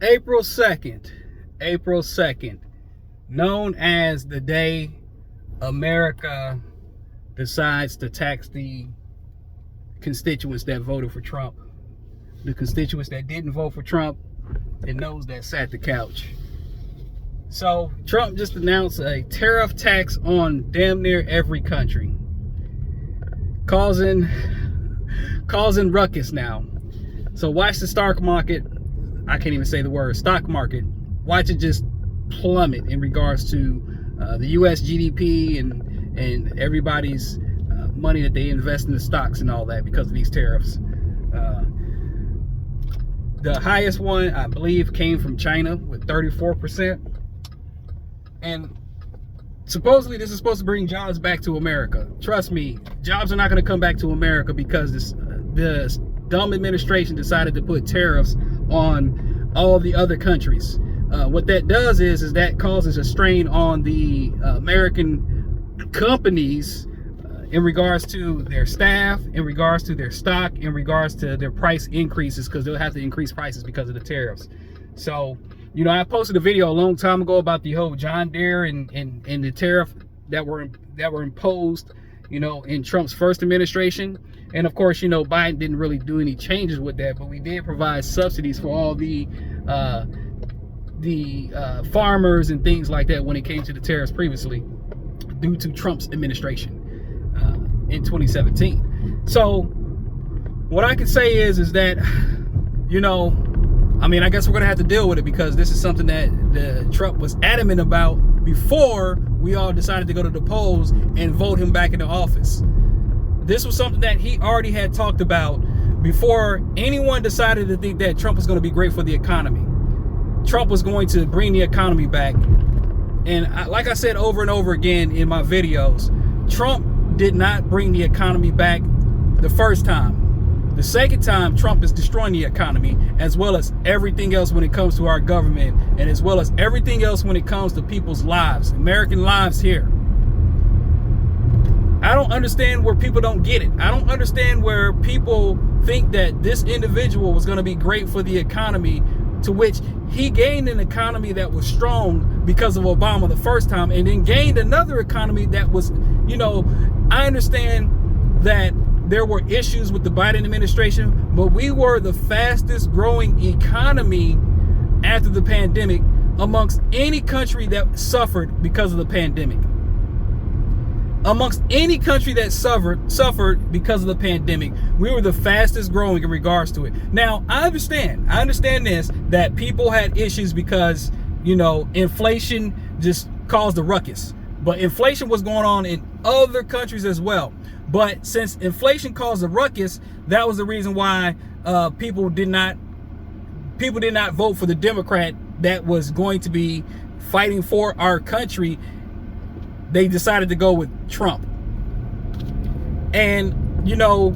April 2nd, known as the day America decides to tax the constituents that voted for Trump. The constituents that didn't vote for Trump and those that sat the couch. So Trump just announced a tariff tax on damn near every country, causing ruckus now. So watch the stock market. I can't even say the word stock market. Watch it just plummet in regards to the U.S. GDP and everybody's money that they invest in the stocks and all that because of these tariffs. The highest one, I believe, came from China with 34%. And supposedly this is supposed to bring jobs back to America. Trust me, jobs are not going to come back to America because this dumb administration decided to put tariffs on all the other countries. What that does is that causes a strain on the American companies in regards to their staff, in regards to their stock, in regards to their price increases, because they'll have to increase prices because of the tariffs. So, you know, I posted a video a long time ago about the whole John Deere and the tariff that were imposed, you know, in Trump's first administration. And of course, you know, Biden didn't really do any changes with that, but we did provide subsidies for all the farmers and things like that when it came to the tariffs previously, due to Trump's administration in 2017. So what I can say is that, you know, I mean, I guess we're gonna have to deal with it because this is something that Trump was adamant about before we all decided to go to the polls and vote him back into office. This was something that he already had talked about before anyone decided to think that Trump was going to be great for the economy. Trump was going to bring the economy back. And like I said over and over again in my videos, Trump did not bring the economy back the first time. The second time, Trump is destroying the economy, as well as everything else when it comes to our government, and as well as everything else when it comes to people's lives, American lives here. I don't understand where people don't get it. I don't understand where people think that this individual was going to be great for the economy, to which he gained an economy that was strong because of Obama the first time, and then gained another economy that was, you know, I understand that there were issues with the Biden administration, but we were the fastest growing economy after the pandemic amongst any country that suffered because of the pandemic. Amongst any country that suffered because of the pandemic, we were the fastest growing in regards to it. Now, I understand this, that people had issues because, you know, inflation just caused a ruckus. But inflation was going on in other countries as well. But since inflation caused a ruckus, that was the reason why people did not vote for the Democrat that was going to be fighting for our country. They decided to go with Trump. And, you know,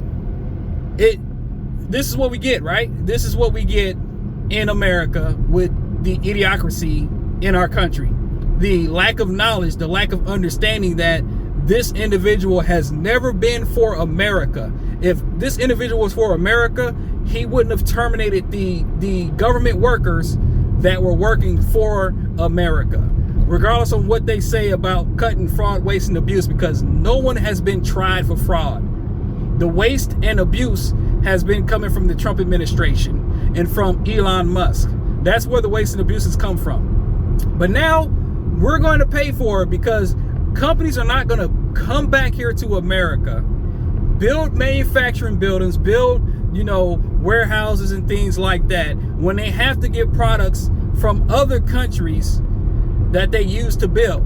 this is what we get, right? This is what we get in America with the idiocracy in our country. The lack of knowledge, the lack of understanding that this individual has never been for America. If this individual was for America, he wouldn't have terminated the government workers that were working for America, regardless of what they say about cutting fraud, waste, and abuse, because no one has been tried for fraud. The waste and abuse has been coming from the Trump administration and from Elon Musk. That's where the waste and abuse has come from. But now we're going to pay for it because companies are not going to come back here to America, build manufacturing buildings, build, you know, warehouses and things like that, when they have to get products from other countries that they use to build.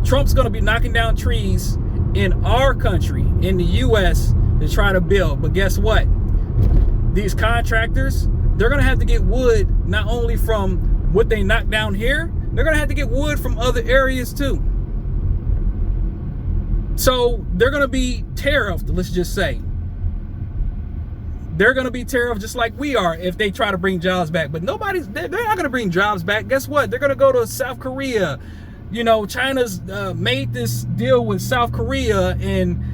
Trump's going to be knocking down trees in our country, in the U.S., to try to build. But guess what? These contractors, they're going to have to get wood not only from what they knock down here, they're going to have to get wood from other areas too. So they're going to be tariffed, let's just say. They're going to be tariffed just like we are if they try to bring jobs back. But they're not going to bring jobs back. Guess what? They're going to go to South Korea. You know, China's made this deal with South Korea and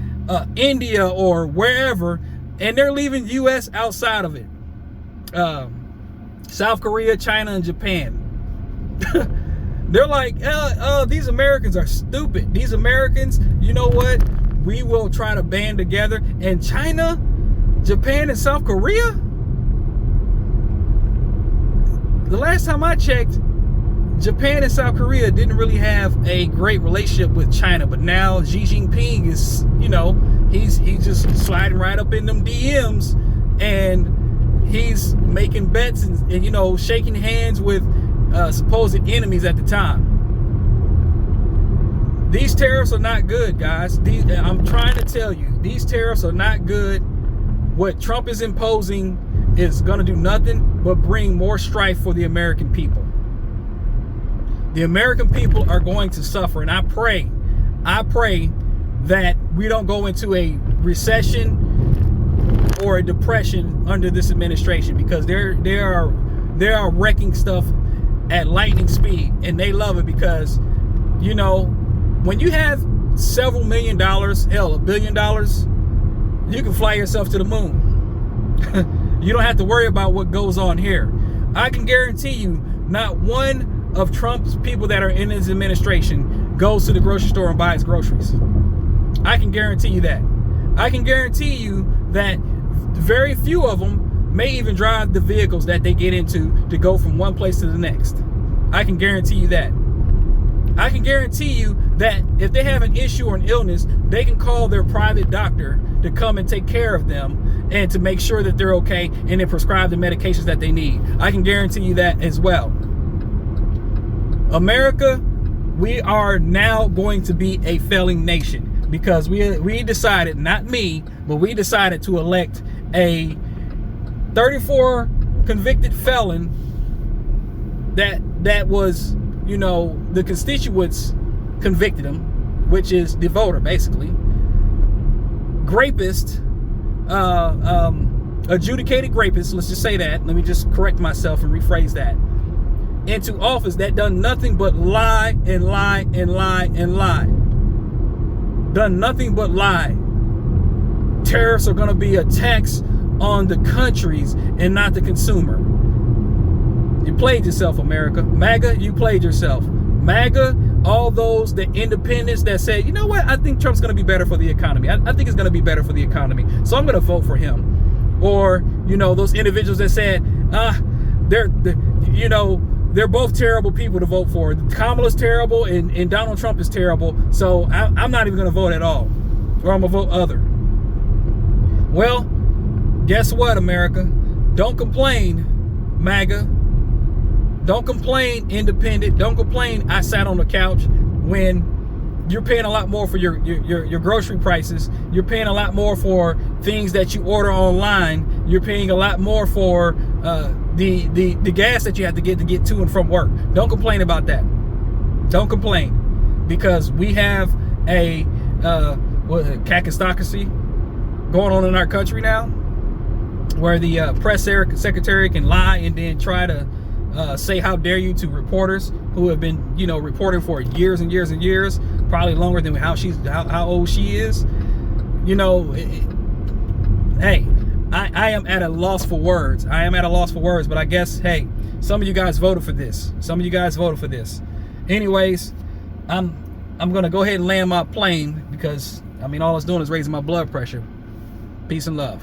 India or wherever, and they're leaving U.S. outside of it. South Korea, China, and Japan. They're like, these Americans are stupid. These Americans, you know what? We will try to band together. And China, Japan, and South Korea? The last time I checked, Japan and South Korea didn't really have a great relationship with China. But now Xi Jinping is, you know, he's just sliding right up in them DMs. And he's making bets and you know, shaking hands with supposed enemies at the time. These tariffs are not good, guys. I'm trying to tell you, these tariffs are not good. What Trump is imposing is going to do nothing but bring more strife for the American people. The American people are going to suffer, and I pray that we don't go into a recession or a depression under this administration, because they are wrecking stuff at lightning speed, and they love it because, you know, when you have several $1 million, hell, $1 billion, you can fly yourself to the moon. You don't have to worry about what goes on here. I can guarantee you not one of Trump's people that are in his administration goes to the grocery store and buys groceries. I can guarantee you that. I can guarantee you that very few of them may even drive the vehicles that they get into to go from one place to the next. I can guarantee you that. I can guarantee you that if they have an issue or an illness, they can call their private doctor to come and take care of them and to make sure that they're okay and then prescribe the medications that they need. I can guarantee you that as well. America, we are now going to be a failing nation because we decided, not me, but we decided to elect a 34 convicted felon that was, you know, the constituents convicted him, which is the voter, basically. Rapist, adjudicated rapist, let's just say that. Let me just correct myself and rephrase that. Into office that done nothing but lie and lie and lie and lie. Done nothing but lie. Tariffs are going to be a tax on the countries and not the consumer. You played yourself, America. MAGA, you played yourself. MAGA, all those, the independents that say, you know what, I think Trump's going to be better for the economy. I think it's going to be better for the economy, so I'm going to vote for him. Or, you know, those individuals that said, they're both terrible people to vote for. Kamala's terrible and Donald Trump is terrible, so I'm not even going to vote at all. Or I'm going to vote other. Well, guess what, America? Don't complain, MAGA. Don't complain, independent. Don't complain, I sat on the couch, when you're paying a lot more for your grocery prices. You're paying a lot more for things that you order online. You're paying a lot more for the gas that you have to get to and from work. Don't complain about that. Don't complain, because we have a kakistocracy going on in our country now, where the press secretary can lie and then try to say how dare you to reporters who have been, you know, reporting for years and years and years, probably longer than how old she is. You know, hey, I am at a loss for words. I am at a loss for words, but I guess, hey, some of you guys voted for this. Some of you guys voted for this. Anyways, I'm gonna go ahead and land my plane, because I mean, all it's doing is raising my blood pressure. Peace and love.